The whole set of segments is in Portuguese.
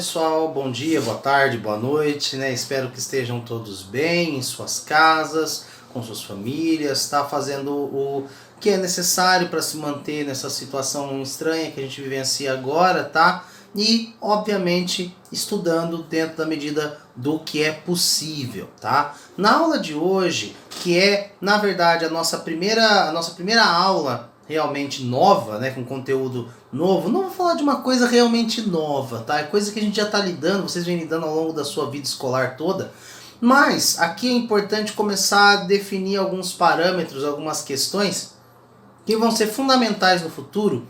pessoal, bom dia, boa tarde, boa noite, né? Espero que estejam todos bem em suas casas, com suas famílias, tá? Fazendo o que é necessário para se manter nessa situação estranha que a gente vivencia agora, tá? E, obviamente, estudando dentro da medida do que é possível, tá? Na aula de hoje, que é, na verdade, a nossa primeira aula realmente nova, né, com conteúdo novo, não vou falar de uma coisa realmente nova, tá? É coisa que a gente já está lidando, vocês vêm lidando ao longo da sua vida escolar toda, mas aqui é importante começar a definir alguns parâmetros, algumas questões que vão ser fundamentais no futuro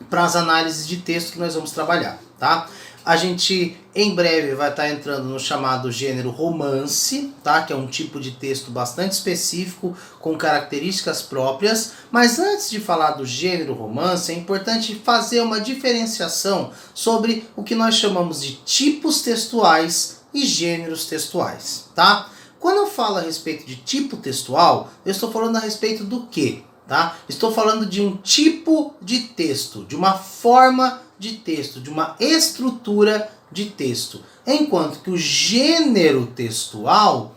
para as análises de texto que nós vamos trabalhar, tá? A gente em breve vai estar entrando no chamado gênero romance, tá? Que é um tipo de texto bastante específico, com características próprias. Mas antes de falar do gênero romance, é importante fazer uma diferenciação sobre o que nós chamamos de tipos textuais e gêneros textuais, tá? Quando eu falo a respeito de tipo textual, eu estou falando a respeito do quê? Tá? Estou falando de um tipo de texto, de uma forma de texto, de uma estrutura de texto. Enquanto que o gênero textual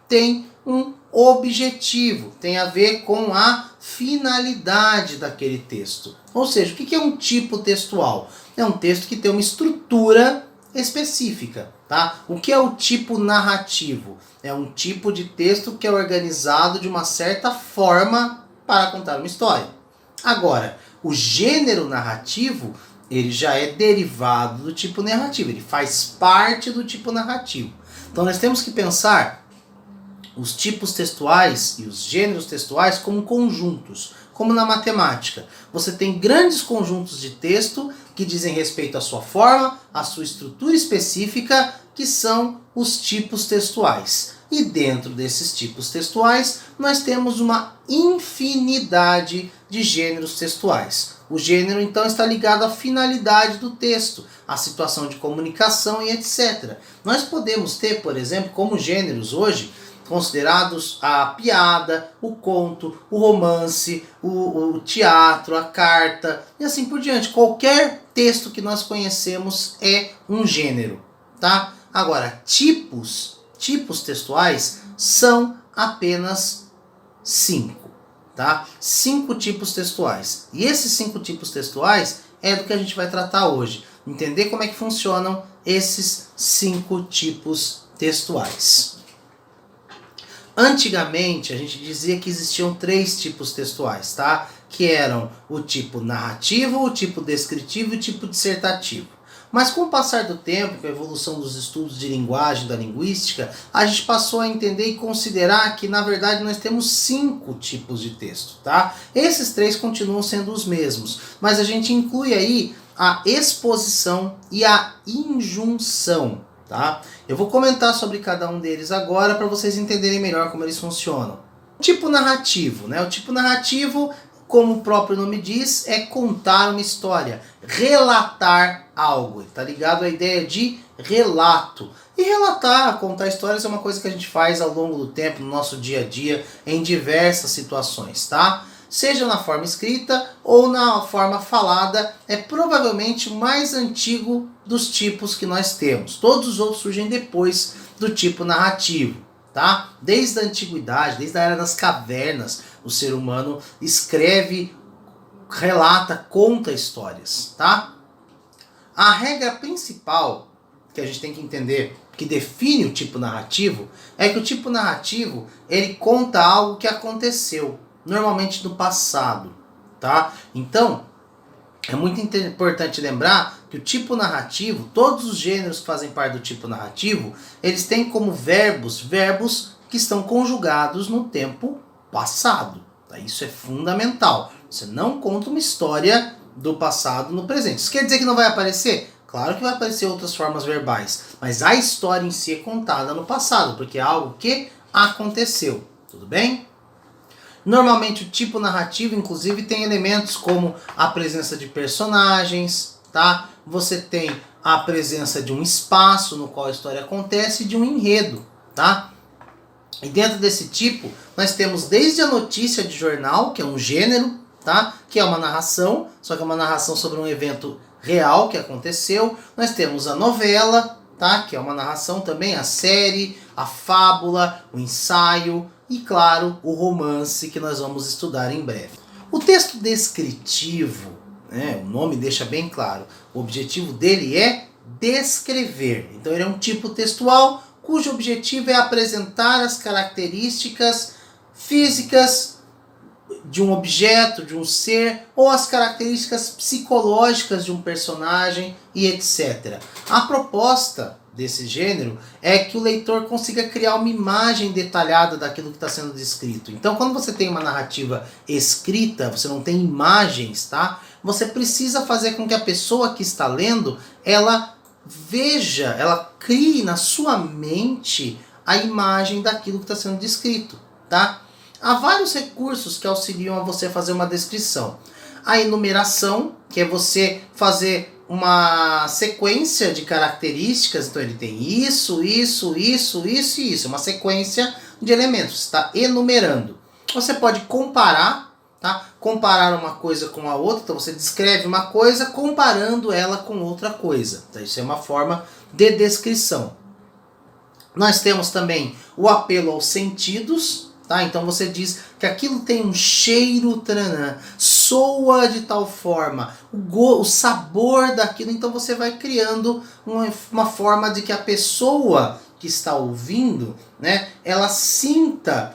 tem um objetivo, tem a ver com a finalidade daquele texto. Ou seja, o que é um tipo textual? É um texto que tem uma estrutura específica, tá? O que é o tipo narrativo? É um tipo de texto que é organizado de uma certa forma para contar uma história. Agora, o gênero narrativo, ele já é derivado do tipo narrativo, ele faz parte do tipo narrativo. Então nós temos que pensar os tipos textuais e os gêneros textuais como conjuntos, como na matemática. Você tem grandes conjuntos de texto que dizem respeito à sua forma, à sua estrutura específica, que são os tipos textuais. E dentro desses tipos textuais, nós temos uma infinidade de gêneros textuais. O gênero, então, está ligado à finalidade do texto, à situação de comunicação e etc. Nós podemos ter, por exemplo, como gêneros hoje, considerados a piada, o conto, o romance, o teatro, a carta e assim por diante. Qualquer texto que nós conhecemos é um gênero, tá? Agora, tipos textuais são apenas 5, tá? 5 tipos textuais. E esses 5 tipos textuais é do que a gente vai tratar hoje. Entender como é que funcionam esses 5 tipos textuais. Antigamente, a gente dizia que existiam 3 tipos textuais, tá? Que eram o tipo narrativo, o tipo descritivo e o tipo dissertativo. Mas com o passar do tempo, com a evolução dos estudos de linguagem, da linguística, a gente passou a entender e considerar que, na verdade, nós temos 5 tipos de texto, tá? Esses 3 continuam sendo os mesmos, mas a gente inclui aí a exposição e a injunção, tá? Eu vou comentar sobre cada um deles agora para vocês entenderem melhor como eles funcionam. O tipo narrativo, né? O tipo narrativo, como o próprio nome diz, é contar uma história, relatar algo. Está ligado à ideia de relato. E relatar, contar histórias é uma coisa que a gente faz ao longo do tempo, no nosso dia a dia, em diversas situações, tá? Seja na forma escrita ou na forma falada, é provavelmente o mais antigo dos tipos que nós temos. Todos os outros surgem depois do tipo narrativo, tá? Desde a antiguidade, desde a era das cavernas, o ser humano escreve, relata, conta histórias, tá? A regra principal que a gente tem que entender, que define o tipo narrativo, é que o tipo narrativo, ele conta algo que aconteceu, normalmente no passado, tá? Então, é muito importante lembrar que o tipo narrativo, todos os gêneros que fazem parte do tipo narrativo, eles têm como verbos que estão conjugados no tempo passado. Tá? Isso é fundamental. Você não conta uma história do passado no presente. Isso quer dizer que não vai aparecer? Claro que vai aparecer outras formas verbais, mas a história em si é contada no passado, porque é algo que aconteceu. Tudo bem? Normalmente o tipo narrativo, inclusive, tem elementos como a presença de personagens, tá? Você tem a presença de um espaço no qual a história acontece e de um enredo, tá? E dentro desse tipo, nós temos desde a notícia de jornal, que é um gênero, tá? Que é uma narração, só que é uma narração sobre um evento real que aconteceu. Nós temos a novela, tá? Que é uma narração também, a série, a fábula, o ensaio e, claro, o romance que nós vamos estudar em breve. O texto descritivo, né, o nome deixa bem claro, o objetivo dele é descrever. Então ele é um tipo textual cujo objetivo é apresentar as características físicas de um objeto, de um ser, ou as características psicológicas de um personagem e etc. A proposta desse gênero é que o leitor consiga criar uma imagem detalhada daquilo que está sendo descrito. Então, quando você tem uma narrativa escrita, você não tem imagens, tá? Você precisa fazer com que a pessoa que está lendo, ela veja, ela crie na sua mente a imagem daquilo que está sendo descrito, tá? Há vários recursos que auxiliam a você fazer uma descrição. A enumeração, que é você fazer uma sequência de características, então ele tem isso, isso, isso, isso e isso, uma sequência de elementos, está enumerando. Você pode comparar, tá? Comparar uma coisa com a outra, então você descreve uma coisa comparando ela com outra coisa. Então isso é uma forma de descrição. Nós temos também o apelo aos sentidos, tá? Então você diz que aquilo tem um cheiro, tranã, soa de tal forma, o sabor daquilo, então você vai criando uma forma de que a pessoa que está ouvindo, né, ela sinta,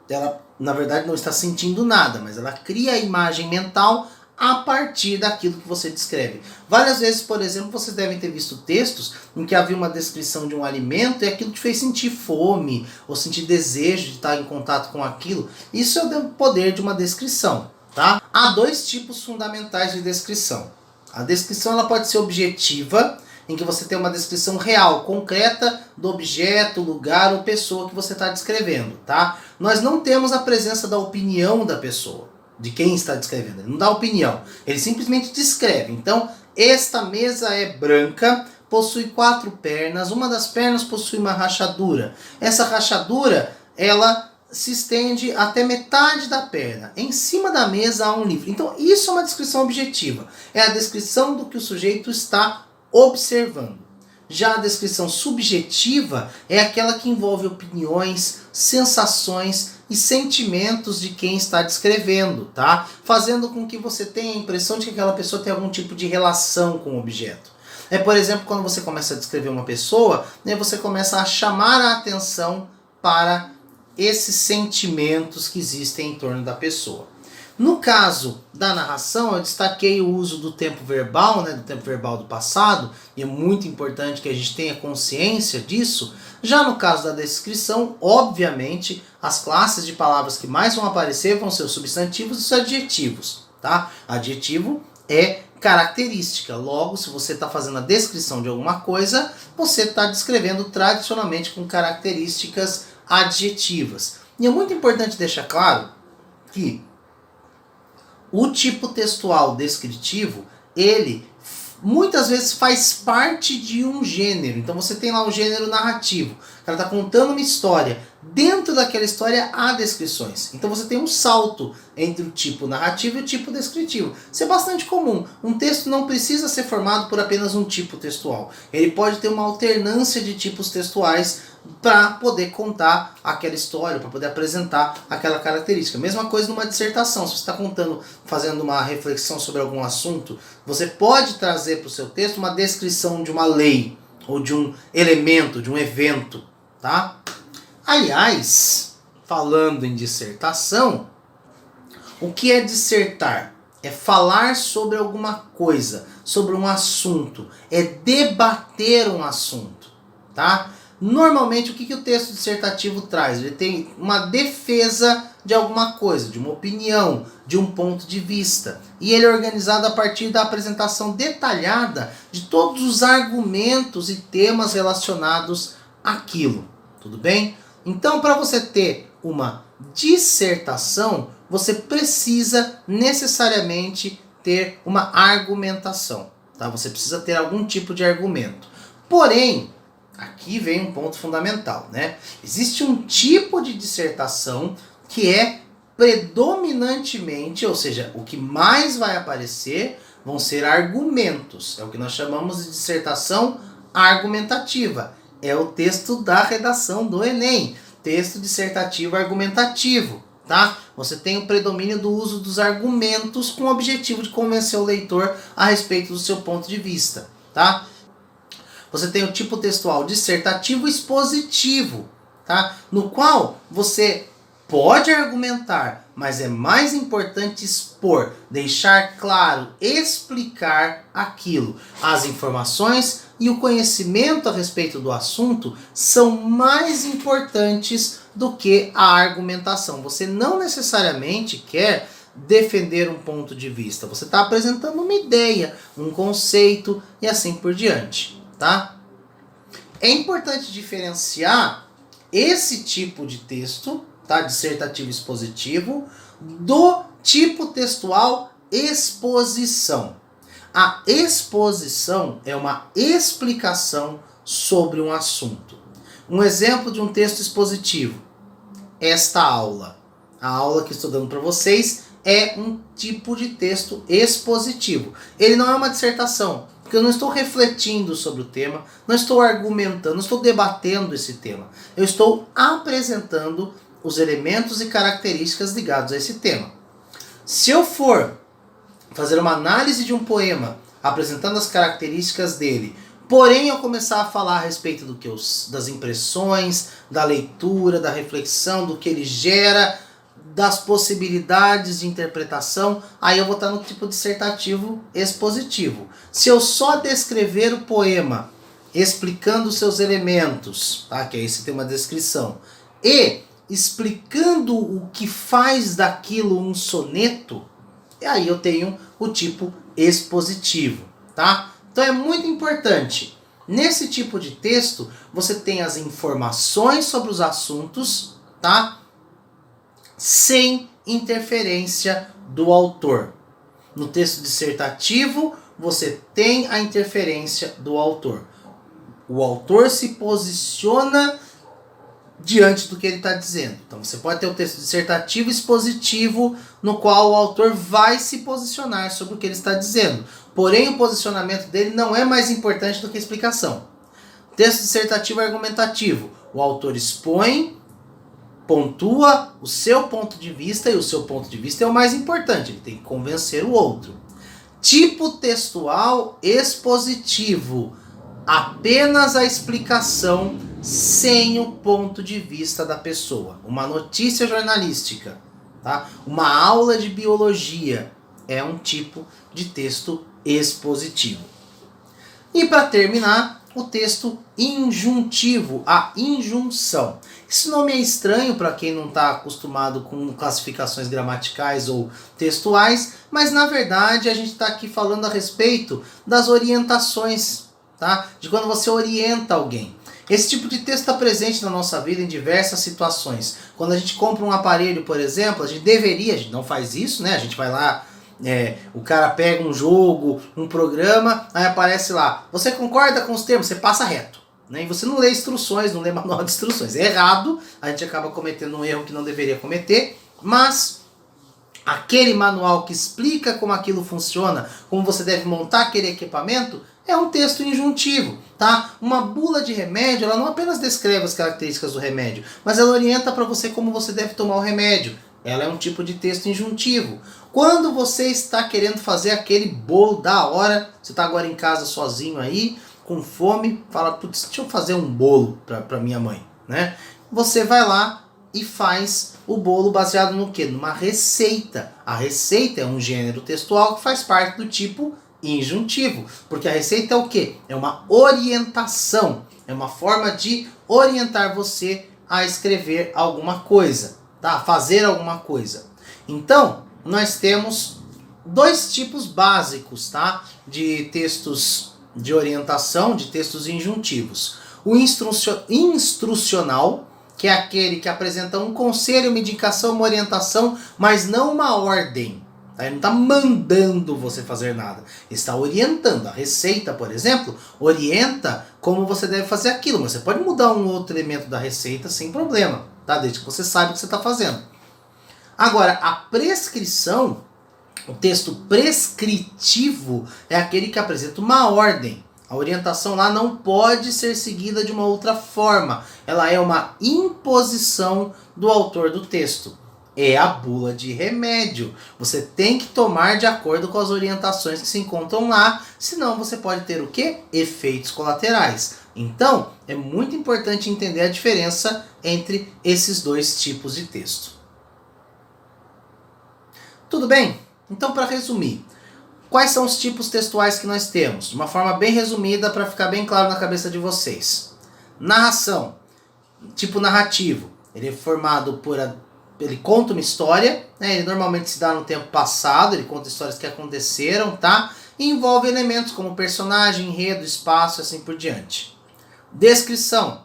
ela na verdade não está sentindo nada, mas ela cria a imagem mental a partir daquilo que você descreve. Várias vezes, por exemplo, vocês devem ter visto textos em que havia uma descrição de um alimento e aquilo te fez sentir fome ou sentir desejo de estar em contato com aquilo. Isso é o poder de uma descrição, tá? Há dois tipos fundamentais de descrição. A descrição ela pode ser objetiva, em que você tem uma descrição real, concreta do objeto, lugar ou pessoa que você está descrevendo, tá? Nós não temos a presença da opinião da pessoa, de quem está descrevendo. Ele não dá opinião, ele simplesmente descreve. Então, esta mesa é branca, possui 4 pernas, uma das pernas possui uma rachadura. Essa rachadura, ela se estende até metade da perna. Em cima da mesa há um livro. Então, isso é uma descrição objetiva. É a descrição do que o sujeito está observando. Já a descrição subjetiva é aquela que envolve opiniões, sensações e sentimentos de quem está descrevendo, tá? Fazendo com que você tenha a impressão de que aquela pessoa tem algum tipo de relação com o objeto. É, por exemplo, quando você começa a descrever uma pessoa, né, você começa a chamar a atenção para esses sentimentos que existem em torno da pessoa. No caso da narração, eu destaquei o uso do tempo verbal, né, do tempo verbal do passado, e é muito importante que a gente tenha consciência disso. Já no caso da descrição, obviamente, as classes de palavras que mais vão aparecer vão ser os substantivos e os adjetivos, tá? Adjetivo é característica, logo, se você está fazendo a descrição de alguma coisa, você está descrevendo tradicionalmente com características adjetivas. E é muito importante deixar claro que o tipo textual descritivo, ele muitas vezes faz parte de um gênero. Então você tem lá o gênero narrativo. O cara está contando uma história. Dentro daquela história há descrições. Então você tem um salto entre o tipo narrativo e o tipo descritivo. Isso é bastante comum. Um texto não precisa ser formado por apenas um tipo textual. Ele pode ter uma alternância de tipos textuais para poder contar aquela história, para poder apresentar aquela característica. Mesma coisa numa dissertação. Se você está contando, fazendo uma reflexão sobre algum assunto, você pode trazer para o seu texto uma descrição de uma lei, ou de um elemento, de um evento, tá? Aliás, falando em dissertação, o que é dissertar? É falar sobre alguma coisa, sobre um assunto, é debater um assunto, tá? Normalmente, o que o texto dissertativo traz? Ele tem uma defesa de alguma coisa, de uma opinião, de um ponto de vista. E ele é organizado a partir da apresentação detalhada de todos os argumentos e temas relacionados àquilo. Tudo bem? Então, para você ter uma dissertação, você precisa necessariamente ter uma argumentação. Tá? Você precisa ter algum tipo de argumento. Porém, aqui vem um ponto fundamental, né? Existe um tipo de dissertação que é predominantemente, ou seja, o que mais vai aparecer, vão ser argumentos. É o que nós chamamos de dissertação argumentativa. É o texto da redação do Enem. Texto dissertativo argumentativo, tá? Você tem o predomínio do uso dos argumentos com o objetivo de convencer o leitor a respeito do seu ponto de vista, tá? Você tem o tipo textual dissertativo expositivo, tá? No qual você pode argumentar, mas é mais importante expor, deixar claro, explicar aquilo. As informações e o conhecimento a respeito do assunto são mais importantes do que a argumentação. Você não necessariamente quer defender um ponto de vista. Você está apresentando uma ideia, um conceito e assim por diante, tá? É importante diferenciar esse tipo de texto, tá, dissertativo expositivo, do tipo textual exposição. A exposição é uma explicação sobre um assunto. Um exemplo de um texto expositivo. Esta aula. A aula que estou dando para vocês é um tipo de texto expositivo. Ele não é uma dissertação, porque eu não estou refletindo sobre o tema, não estou argumentando, não estou debatendo esse tema. Eu estou apresentando os elementos e características ligados a esse tema. Se eu for fazer uma análise de um poema, apresentando as características dele, porém eu começar a falar a respeito das impressões, da leitura, da reflexão, do que ele gera, das possibilidades de interpretação, aí eu vou estar no tipo dissertativo expositivo. Se eu só descrever o poema, explicando os seus elementos, tá? Que aí você tem uma descrição, e explicando o que faz daquilo um soneto, e aí eu tenho o tipo expositivo, tá? Então é muito importante. Nesse tipo de texto, você tem as informações sobre os assuntos, tá? Sem interferência do autor. No texto dissertativo, você tem a interferência do autor. O autor se posiciona diante do que ele está dizendo. Então você pode ter o texto dissertativo expositivo, no qual o autor vai se posicionar sobre o que ele está dizendo. Porém, o posicionamento dele não é mais importante do que a explicação. Texto dissertativo argumentativo. O autor expõe, pontua o seu ponto de vista, e o seu ponto de vista é o mais importante. Ele tem que convencer o outro. Tipo textual expositivo. Apenas a explicação sem o ponto de vista da pessoa. Uma notícia jornalística, tá? Uma aula de biologia é um tipo de texto expositivo. E para terminar, o texto injuntivo, a injunção. Esse nome é estranho para quem não está acostumado com classificações gramaticais ou textuais, mas na verdade a gente está aqui falando a respeito das orientações, tá? De quando você orienta alguém. Esse tipo de texto está presente na nossa vida em diversas situações. Quando a gente compra um aparelho, por exemplo, a gente não faz isso, né? A gente vai lá, o cara pega um jogo, um programa, aí aparece lá, você concorda com os termos? Você passa reto, né? E você não lê instruções, não lê manual de instruções. É errado, a gente acaba cometendo um erro que não deveria cometer, mas aquele manual que explica como aquilo funciona, como você deve montar aquele equipamento, é um texto injuntivo, tá? Uma bula de remédio, ela não apenas descreve as características do remédio, mas ela orienta para você como você deve tomar o remédio. Ela é um tipo de texto injuntivo. Quando você está querendo fazer aquele bolo da hora, você está agora em casa sozinho aí, com fome, fala, putz, deixa eu fazer um bolo para minha mãe, né? Você vai lá e faz o bolo baseado no quê? Numa receita. A receita é um gênero textual que faz parte do tipo injuntivo, porque a receita é o quê? É uma orientação, é uma forma de orientar você a escrever alguma coisa, tá? Fazer alguma coisa. Então, nós temos dois tipos básicos, tá? De textos de orientação, de textos injuntivos. O instrucional, que é aquele que apresenta um conselho, uma indicação, uma orientação, mas não uma ordem. Ele não está mandando você fazer nada. Ele está orientando. A receita, por exemplo, orienta como você deve fazer aquilo. Mas você pode mudar um outro elemento da receita sem problema, tá? Desde que você saiba o que você está fazendo. Agora, a prescrição O texto prescritivo é aquele que apresenta uma ordem. A orientação lá não pode ser seguida de uma outra forma. Ela é uma imposição do autor do texto. É a bula de remédio. Você tem que tomar de acordo com as orientações que se encontram lá, senão você pode ter o quê? Efeitos colaterais. Então, é muito importante entender a diferença entre esses dois tipos de texto. Tudo bem? Então, para resumir, quais são os tipos textuais que nós temos? De uma forma bem resumida, para ficar bem claro na cabeça de vocês. Narração, tipo narrativo. Ele é formado por... Ele conta uma história, né? Ele normalmente se dá no tempo passado, ele conta histórias que aconteceram, tá? E envolve elementos como personagem, enredo, espaço e assim por diante. Descrição.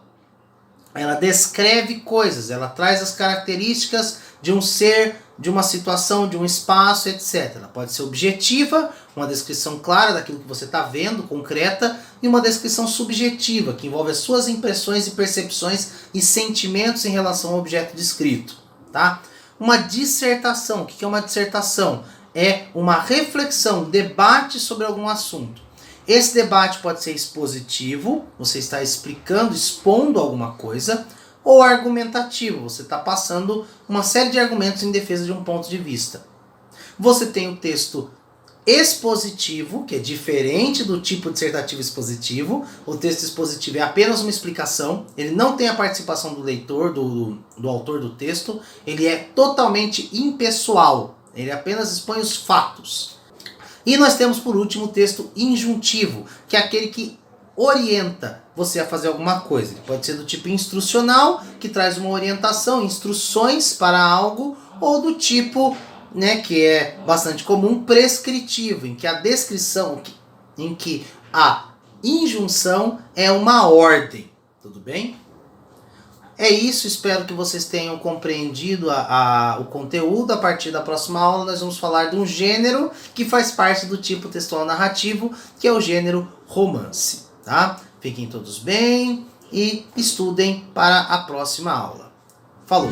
Ela descreve coisas, ela traz as características de um ser, de uma situação, de um espaço, etc. Ela pode ser objetiva, uma descrição clara daquilo que você está vendo, concreta, e uma descrição subjetiva, que envolve as suas impressões e percepções e sentimentos em relação ao objeto descrito. Tá? Uma dissertação. O que é uma dissertação? É uma reflexão, um debate sobre algum assunto. Esse debate pode ser expositivo, você está explicando, expondo alguma coisa, ou argumentativo, você está passando uma série de argumentos em defesa de um ponto de vista. Você tem o texto expositivo, que é diferente do tipo dissertativo expositivo. O texto expositivo é apenas uma explicação, ele não tem a participação do leitor, do autor do texto, ele é totalmente impessoal, ele apenas expõe os fatos. E nós temos por último o texto injuntivo, que é aquele que orienta você a fazer alguma coisa. Ele pode ser do tipo instrucional, que traz uma orientação, instruções para algo, ou do tipo, né, que é bastante comum, prescritivo, em que a descrição, em que a injunção é uma ordem. Tudo bem? É isso, espero que vocês tenham compreendido o conteúdo. A partir da próxima aula nós vamos falar de um gênero que faz parte do tipo textual narrativo, que é o gênero romance. Tá? Fiquem todos bem e estudem para a próxima aula. Falou!